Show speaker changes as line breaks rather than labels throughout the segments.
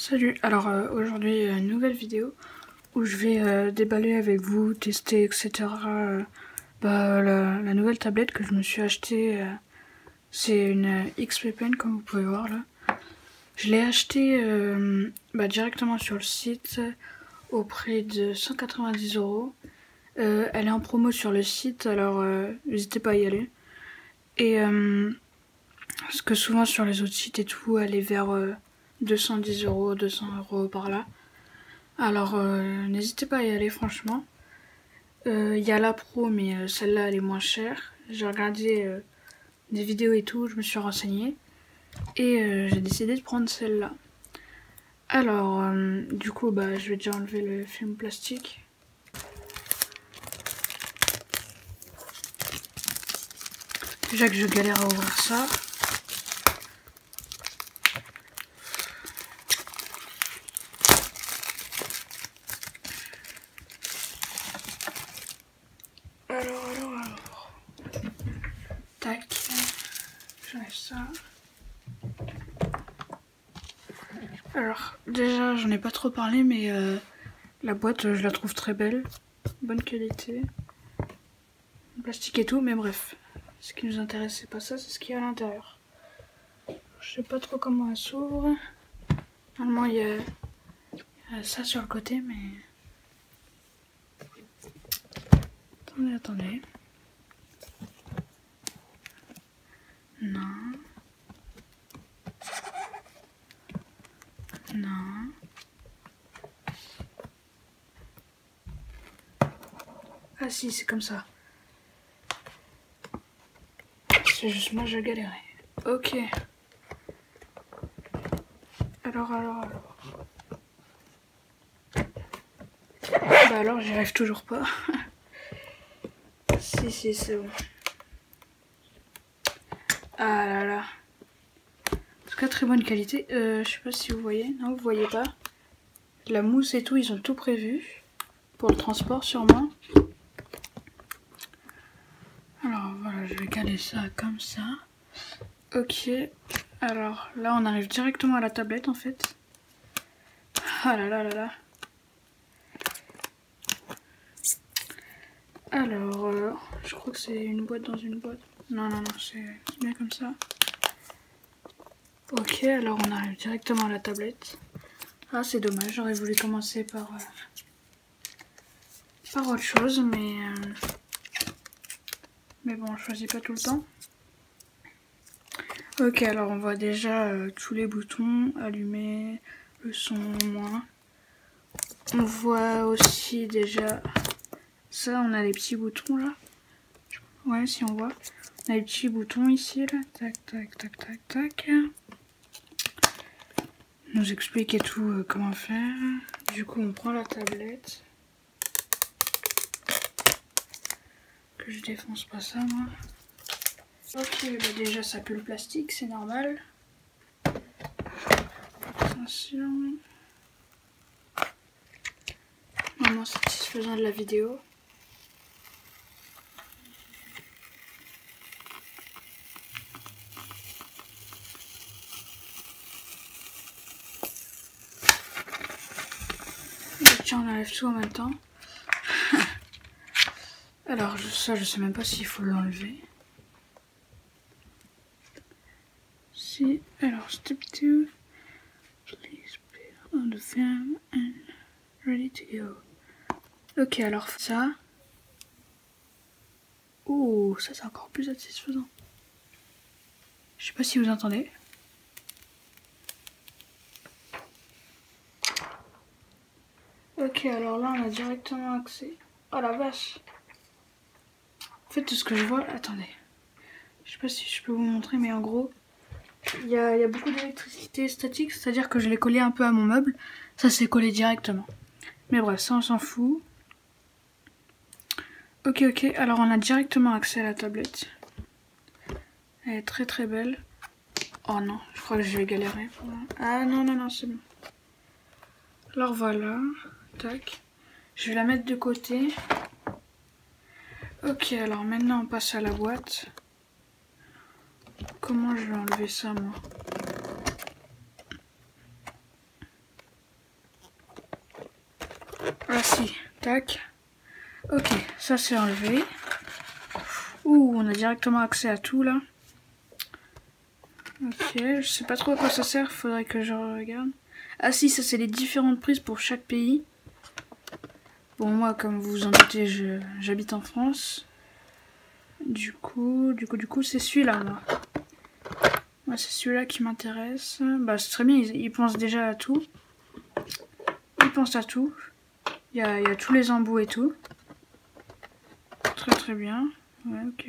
Salut, alors aujourd'hui une nouvelle vidéo où je vais déballer avec vous, tester etc. La nouvelle tablette que je me suis achetée, c'est une XP Pen comme vous pouvez voir là. Je l'ai achetée directement sur le site au prix de 190 €. Elle est en promo sur le site, alors n'hésitez pas à y aller. Et parce que souvent sur les autres sites et tout, elle est vers 210 €, 200 € par là. Alors n'hésitez pas à y aller franchement. Il y a la pro mais celle-là elle est moins chère. J'ai regardé des vidéos et tout, je me suis renseignée. Et j'ai décidé de prendre celle-là. Alors du coup je vais déjà enlever le film plastique. Déjà que je galère à ouvrir ça. Alors. Tac. J'enlève ça. Alors, déjà, j'en ai pas trop parlé, mais la boîte, je la trouve très belle. Bonne qualité. Plastique et tout, mais bref. Ce qui nous intéresse, c'est pas ça, c'est ce qu'il y a à l'intérieur. Je sais pas trop comment elle s'ouvre. Normalement, il y a ça sur le côté, mais... Attendez. Non. Non. Ah si, c'est comme ça. C'est juste moi, je galérais. Ok. Alors. Alors, j'y arrive toujours pas. Si, c'est bon. Ah là là. En tout cas, très bonne qualité. Je sais pas si vous voyez. Non, vous voyez pas. La mousse et tout, ils ont tout prévu. Pour le transport, sûrement. Alors voilà, je vais caler ça comme ça. Ok. Alors là, on arrive directement à la tablette en fait. Ah là là là là. Alors, je crois que c'est une boîte dans une boîte. Non, c'est bien comme ça. Ok, alors on arrive directement à la tablette. Ah, c'est dommage, j'aurais voulu commencer par autre chose, mais bon, on choisit pas tout le temps. Ok, alors on voit déjà tous les boutons, allumer, le son, moins. On voit aussi déjà... Ça, on a les petits boutons là. Ouais, si on voit. On a les petits boutons ici là. Tac, tac, tac, tac, tac. Nous explique et tout comment faire. Du coup, on prend la tablette. Que je défonce pas ça, moi. Ok, déjà ça pue le plastique, c'est normal. Attention. Moment satisfaisant de la vidéo. Tiens, on enlève tout en même temps. Alors ça, je sais même pas s'il faut l'enlever. Si, alors step 2. Please put on the film and ready to go. Ok, alors ça. Ouh, ça c'est encore plus satisfaisant. Je sais pas si vous entendez. Ok, alors là on a directement accès. Oh la vache. En fait, tout ce que je vois... Attendez. Je sais pas si je peux vous montrer, mais en gros, il y a beaucoup d'électricité statique, c'est-à-dire que je l'ai collé un peu à mon meuble. Ça s'est collé directement. Mais bref, ça on s'en fout. Ok, alors on a directement accès à la tablette. Elle est très très belle. Oh non, je crois que je vais galérer. Ah non, c'est bon. Alors voilà, tac. Je vais la mettre de côté. Ok, alors maintenant on passe à la boîte. Comment je vais enlever ça, moi? Voilà, si. Tac. Ok, ça c'est enlevé. Ouh, on a directement accès à tout là. Ok, je sais pas trop à quoi ça sert, faudrait que je regarde. Ah si, ça c'est les différentes prises pour chaque pays. Bon, moi, comme vous vous en doutez, j'habite en France. Du coup, c'est celui-là, moi. Moi, c'est celui-là qui m'intéresse. Bah, c'est très bien, il pense déjà à tout. Il pense à tout. Il y a tous les embouts et tout. Très très bien. Ouais, ok.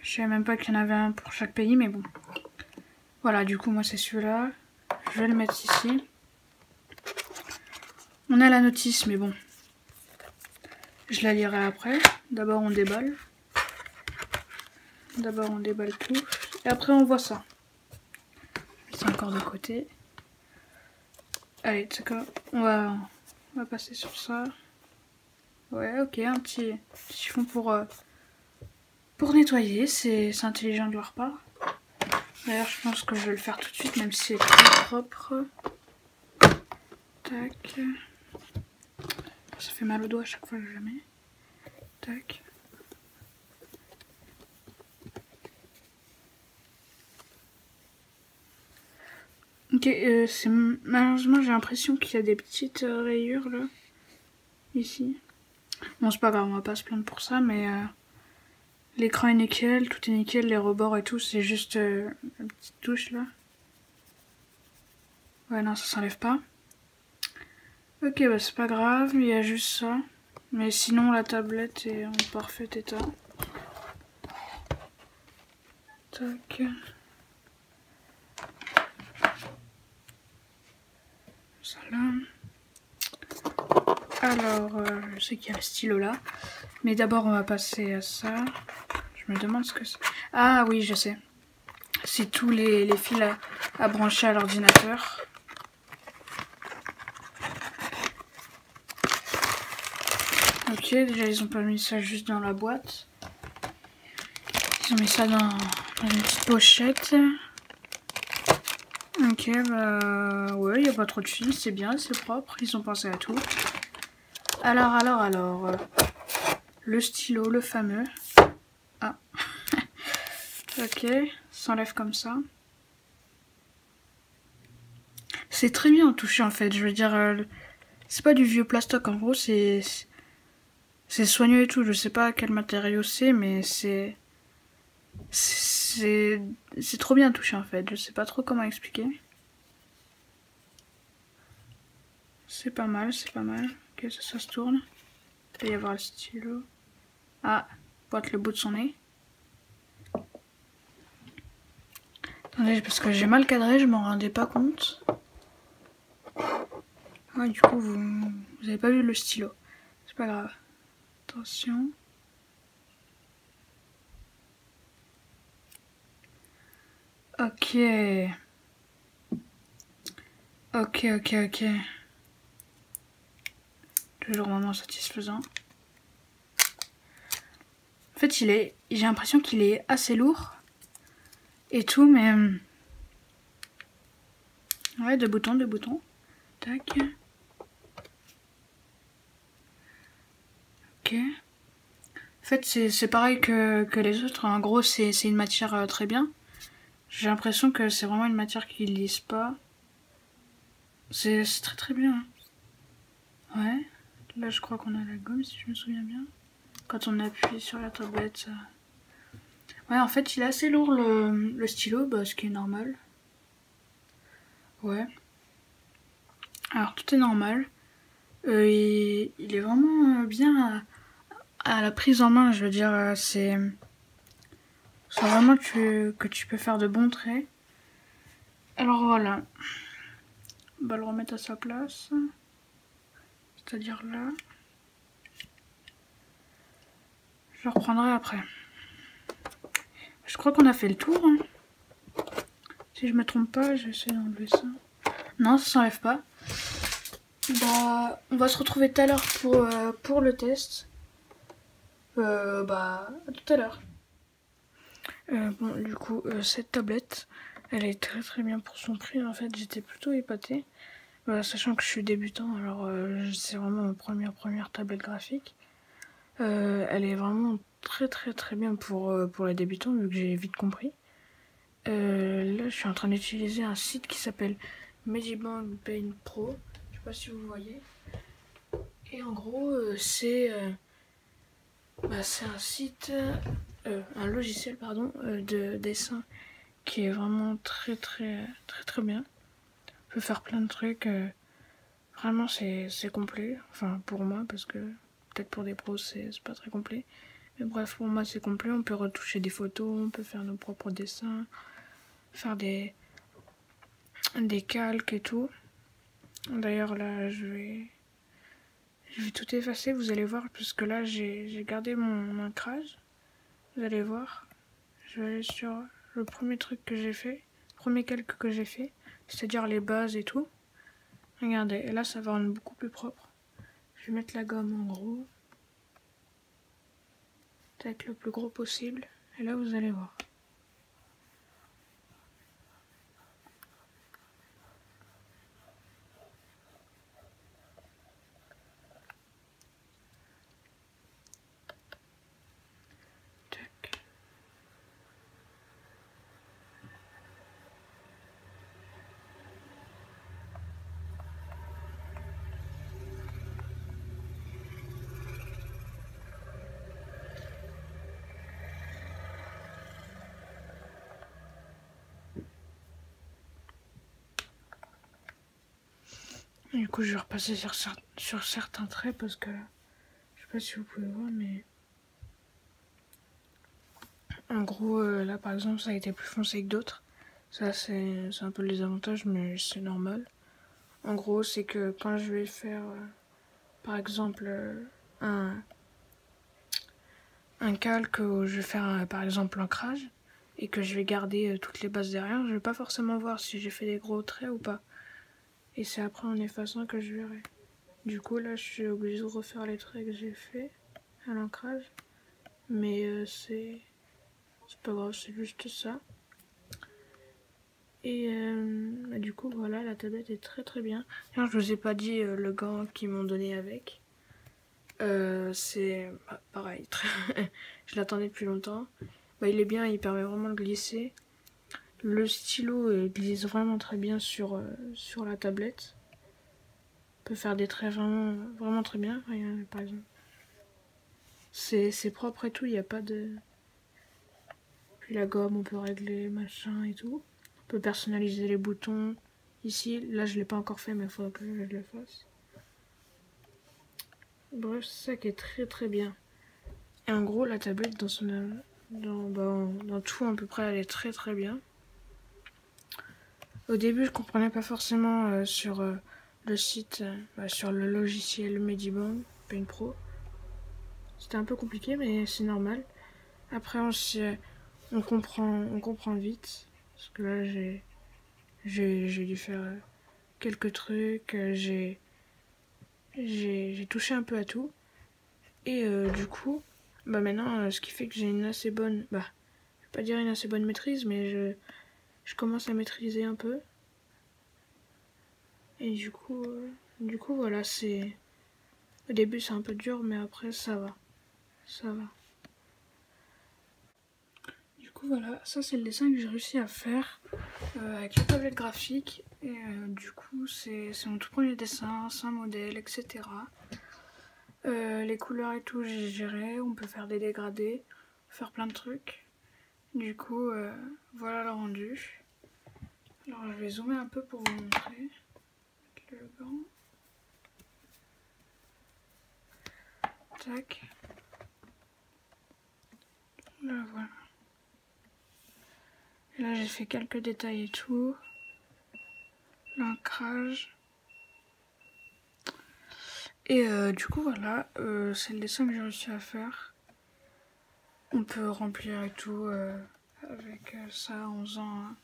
Je savais même pas qu'il y en avait un pour chaque pays, mais bon. Voilà, du coup, moi, c'est celui-là. Je vais le mettre ici. On a la notice, mais bon. Je la lirai après. D'abord, on déballe. D'abord, on déballe tout. Et après, on voit ça. C'est encore de côté. Allez, c'est quoi, on va passer sur ça. Ouais, ok, un petit chiffon pour nettoyer. C'est intelligent de leur part. D'ailleurs, je pense que je vais le faire tout de suite, même si c'est très propre. Tac. Ça fait mal au doigt à chaque fois que je le mets. Tac. Ok, malheureusement j'ai l'impression qu'il y a des petites rayures là, ici. Bon, c'est pas grave, on va pas se plaindre pour ça, mais l'écran est nickel, tout est nickel, les rebords et tout, c'est juste la petite touche là. Ouais, non, ça s'enlève pas. Ok, bah c'est pas grave, il y a juste ça. Mais sinon, la tablette est en parfait état. Tac. Ça là. Alors, je sais qu'il y a le stylo là. Mais d'abord, on va passer à ça. Je me demande ce que c'est. Ah oui, je sais. C'est tous les fils à brancher à l'ordinateur. Ok, déjà ils ont pas mis ça juste dans la boîte. Ils ont mis ça dans une petite pochette. Ok, bah ouais, il n'y a pas trop de fils, c'est bien, c'est propre, ils ont pensé à tout. Alors, le stylo, le fameux. Ah, ok, s'enlève comme ça. C'est très bien touché en fait, je veux dire, c'est pas du vieux plastoc, en gros, c'est soigneux et tout, je sais pas quel matériau c'est, mais c'est trop bien touché en fait, je sais pas trop comment expliquer. C'est pas mal, c'est pas mal. Ok, ça se tourne. Il va y avoir le stylo. Ah, pointe le bout de son nez. Attendez, parce que j'ai mal cadré, je m'en rendais pas compte. Ouais, du coup, vous avez pas vu le stylo. C'est pas grave. Attention. Ok. Ok. Toujours vraiment satisfaisant. En fait, j'ai l'impression qu'il est assez lourd. Et tout, mais... Ouais, deux boutons. Tac. Ok. En fait, c'est pareil que les autres. En gros, c'est une matière très bien. J'ai l'impression que c'est vraiment une matière qui lisse pas. C'est très très bien. Ouais. Là, je crois qu'on a la gomme, si je me souviens bien. Quand on appuie sur la tablette, ça... Ouais, en fait, il est assez lourd, le stylo, bah, ce qui est normal. Ouais. Alors, tout est normal. Il est vraiment bien à la prise en main, je veux dire, c'est vraiment que tu peux faire de bons traits. Alors voilà. On va le remettre à sa place. C'est-à-dire là. Je le reprendrai après. Je crois qu'on a fait le tour. Hein. Si je me trompe pas, j'essaie d'enlever ça. Non, ça s'enlève pas. Bah, on va se retrouver tout à l'heure pour le test. Bah, à tout à l'heure. Bon, du coup, cette tablette, elle est très très bien pour son prix. En fait, j'étais plutôt épatée. Voilà, sachant que je suis débutant, alors c'est vraiment ma première tablette graphique. Elle est vraiment très bien pour les débutants, vu que j'ai vite compris. Là, je suis en train d'utiliser un site qui s'appelle Medibang Paint Pro. Je sais pas si vous voyez. Et en gros, c'est un site, un logiciel pardon, de dessin qui est vraiment très bien. On peut faire plein de trucs. Vraiment, c'est complet. Enfin, pour moi, parce que peut-être pour des pros, c'est pas très complet. Mais bref, pour moi, c'est complet. On peut retoucher des photos, on peut faire nos propres dessins, faire des calques et tout. D'ailleurs, là, je vais tout effacer, vous allez voir, puisque là, j'ai gardé mon ancrage. Vous allez voir. Je vais aller sur le premier truc que j'ai fait, premier calque que j'ai fait, c'est-à-dire les bases et tout. Regardez, et là, ça va rendre beaucoup plus propre. Je vais mettre la gomme en gros. Avec le plus gros possible. Et là, vous allez voir. Tac. Et du coup, je vais repasser sur certains traits parce que je sais pas si vous pouvez voir, mais en gros, là par exemple, ça a été plus foncé que d'autres. Ça, c'est un peu les avantages, mais c'est normal. En gros, c'est que quand je vais faire, par exemple, un calque où je vais faire, par exemple, l'ancrage, et que je vais garder toutes les bases derrière, je vais pas forcément voir si j'ai fait des gros traits ou pas. Et c'est après en effaçant que je verrai. Du coup, là, je suis obligée de refaire les traits que j'ai fait à l'ancrage. Mais c'est pas grave, c'est juste ça. Et du coup, voilà, la tablette est très bien. Alors, je vous ai pas dit le gant qu'ils m'ont donné avec. C'est pareil, je l'attendais depuis longtemps. Il est bien, il permet vraiment de glisser. Le stylo glisse vraiment très bien sur la tablette. On peut faire des traits vraiment très bien. Regardez, par exemple. C'est propre et tout, il n'y a pas de... Puis la gomme, on peut régler machin et tout. On peut personnaliser les boutons. Ici, là je l'ai pas encore fait, mais il faudra que je le fasse. Bref, c'est ça qui est très bien. Et en gros, la tablette dans tout à peu près, elle est très bien. Au début, je comprenais pas forcément sur le site, sur le logiciel Medibang Paint Pro. C'était un peu compliqué, mais c'est normal. Après, on comprend vite. Parce que là, j'ai dû faire quelques trucs. J'ai touché un peu à tout. Et du coup, maintenant, ce qui fait que j'ai une assez bonne... je vais pas dire une assez bonne maîtrise, mais je commence à maîtriser un peu. Et du coup voilà, c'est... Au début, c'est un peu dur, mais après, ça va. Ça va. Du coup, voilà, ça c'est le dessin que j'ai réussi à faire avec la tablette graphique. Et du coup, c'est mon tout premier dessin, c'est un modèle, etc. Les couleurs et tout, j'ai géré. On peut faire des dégradés, faire plein de trucs. Du coup, voilà le rendu. Alors, je vais zoomer un peu pour vous montrer. Le gant. Tac. Là, voilà. Et là, j'ai fait quelques détails et tout. L'ancrage. Et du coup, voilà, c'est le dessin que j'ai réussi à faire. On peut remplir et tout avec ça en faisant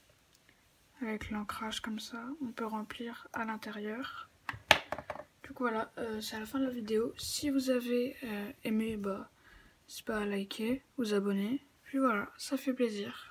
avec l'ancrage comme ça. On peut remplir à l'intérieur. Du coup, voilà, c'est la fin de la vidéo. Si vous avez aimé, n'hésitez pas à liker, vous abonner. Puis voilà, ça fait plaisir.